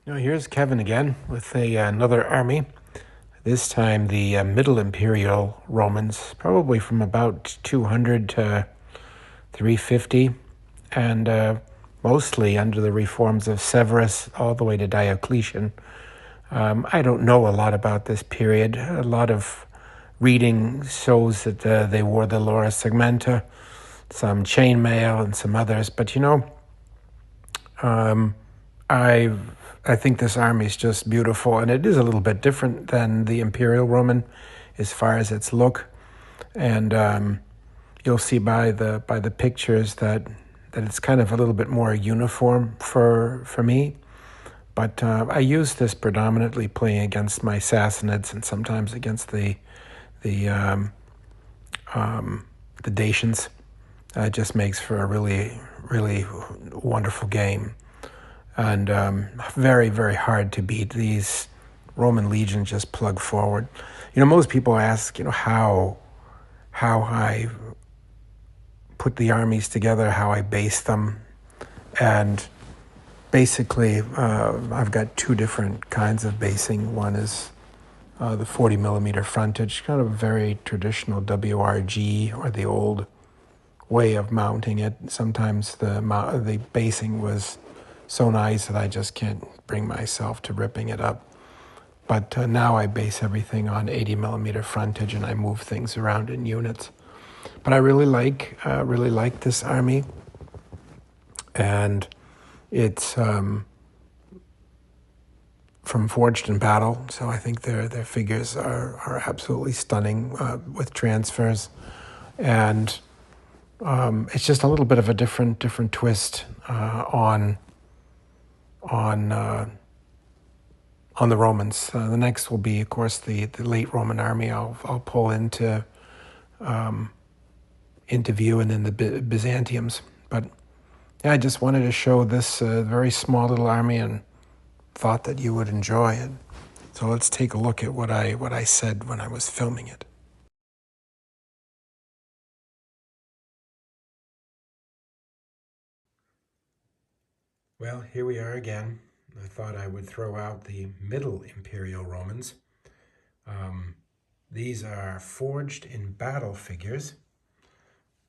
Here's Kevin again with another army. This time the Middle Imperial Romans, probably from about 200 to 350, and mostly under the reforms of Severus all the way to Diocletian. I don't know a lot about this period. A lot of reading shows that they wore the Laura Segmenta, some chainmail, and some others. But I I think this army is just beautiful, and it is a little bit different than the Imperial Roman as far as its look. And you'll see by the pictures that it's kind of a little bit more uniform for me. But I use this predominantly playing against my Sassanids and sometimes against the the Dacians. It just makes for a really wonderful game, and very, very hard to beat. These Roman legions just plug forward. Most people ask, how I put the armies together, how I base them, and basically I've got two different kinds of basing. One is the 40 millimeter frontage, kind of a very traditional WRG, or the old way of mounting it. Sometimes the basing was so nice that I just can't bring myself to ripping it up. But now I base everything on 80 millimeter frontage, and I move things around in units. But I really like this army, and it's from Forged in Battle, so I think their figures are absolutely stunning with transfers, and it's just a little bit of a different twist on the Romans. The next will be, of course, the late Roman army. I'll pull into view, and then the Byzantiums. But yeah, I just wanted to show this very small little army, and thought that you would enjoy it. So let's take a look at what I said when I was filming it. Well, here we are again. I thought I would throw out the Middle Imperial Romans. These are forged in battle figures.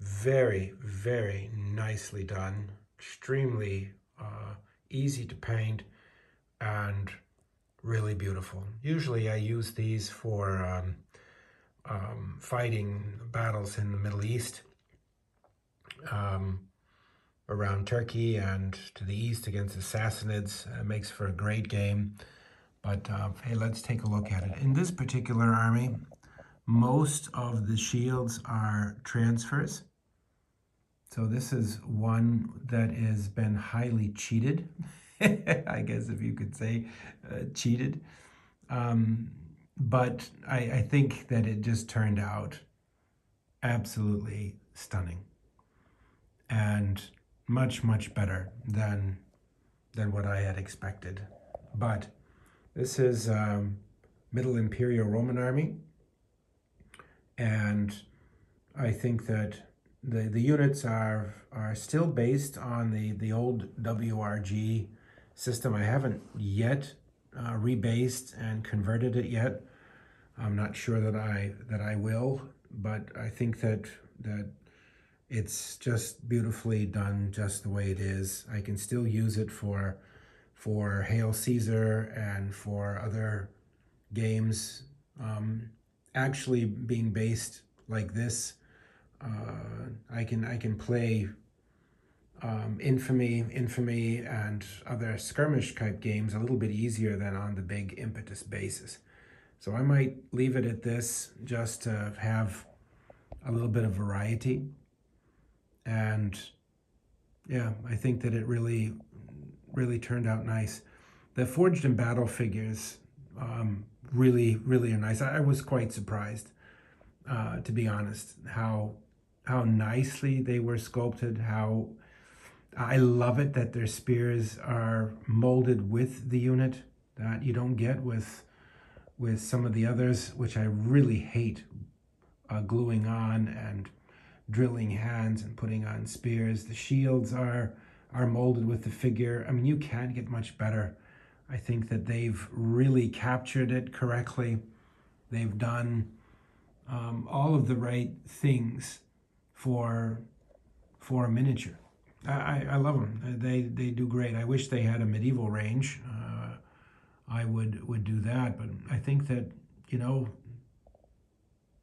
Very, very nicely done. Extremely easy to paint and really beautiful. Usually I use these for fighting battles in the Middle East, around Turkey and to the east against the Sassanids. Makes for a great game. But hey, let's take a look at it. In this particular army, most of the shields are transfers. So this is one that has been highly cheated. I guess if you could say cheated. But I think that it just turned out absolutely stunning, and much better than what I had expected. But this is Middle Imperial Roman Army, and I think that the units are still based on the old WRG system. I haven't yet rebased and converted it yet. I'm not sure that I will, but I think that it's just beautifully done just the way it is. I can still use it for Hail Caesar and for other games. Actually being based like this, I can play Infamy and other skirmish type games a little bit easier than on the big impetus bases. So I might leave it at this just to have a little bit of variety. And yeah, I think that it really turned out nice. The Forged in Battle figures really are nice. I was quite surprised, to be honest, how nicely they were sculpted. How I love it that their spears are molded with the unit, that you don't get with some of the others, which I really hate, gluing on and drilling hands and putting on spears. The shields are molded with the figure. I mean, you can't get much better I think that they've really captured it correctly. They've done all of the right things for a miniature. I love them. They do great. I wish they had a medieval range. I would do that, but I think that, you know,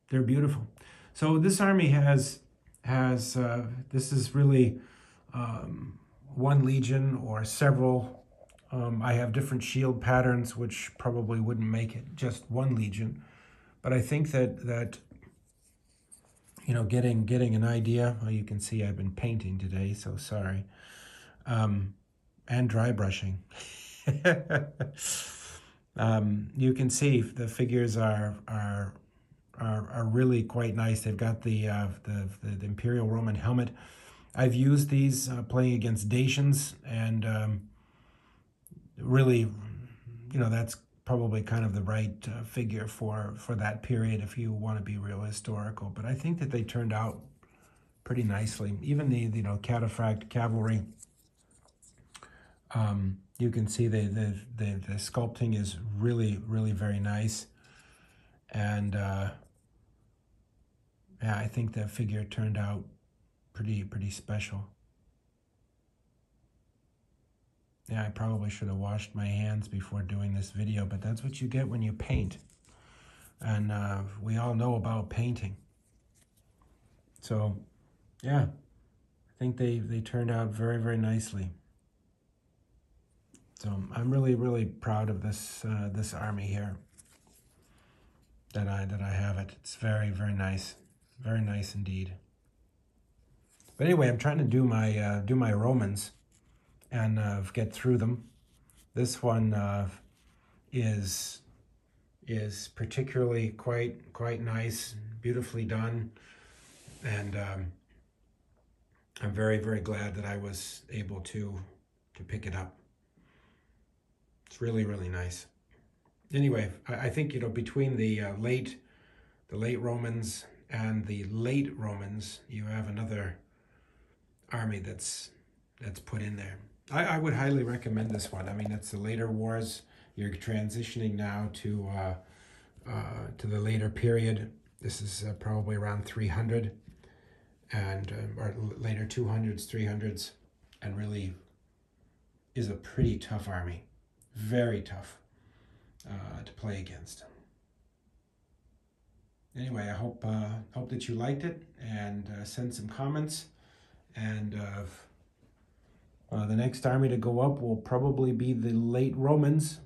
they're beautiful. So this army has this is really one legion or several. I have different shield patterns, which probably wouldn't make it just one legion, but I think that you know, getting an idea. Well, you can see I've been painting today, so sorry, and dry brushing. You can see the figures are really quite nice. They've got the Imperial Roman helmet. I've used these playing against Dacians, and really, you know, that's probably kind of the right figure for that period if you want to be real historical. But I think that they turned out pretty nicely. Even the, you know, cataphract cavalry. You can see the sculpting is really very nice, and yeah, I think that figure turned out pretty special. Yeah, I probably should have washed my hands before doing this video, but that's what you get when you paint, and we all know about painting. So yeah, I think they turned out very nicely. So I'm really proud of this this army here. That I have it. It's very nice, very nice indeed. But anyway, I'm trying to do my Romans and get through them. This one is particularly quite nice, beautifully done, and I'm very glad that I was able to pick it up. It's really nice. Anyway, I think, you know, between the late Romans and the late Romans, you have another army that's put in there. I would highly recommend this one. I mean, it's the later wars. You're transitioning now to the later period. This is probably around 300, and or later 200s, 300s, and really is a pretty tough army. Very tough to play against. Anyway, I hope that you liked it, and send some comments. And the next army to go up will probably be the late Romans,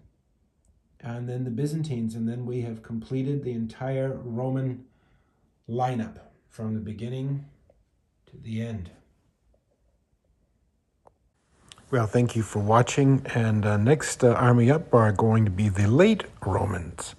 and then the Byzantines, and then we have completed the entire Roman lineup from the beginning to the end. Well, thank you for watching, and next army up are going to be the late Romans.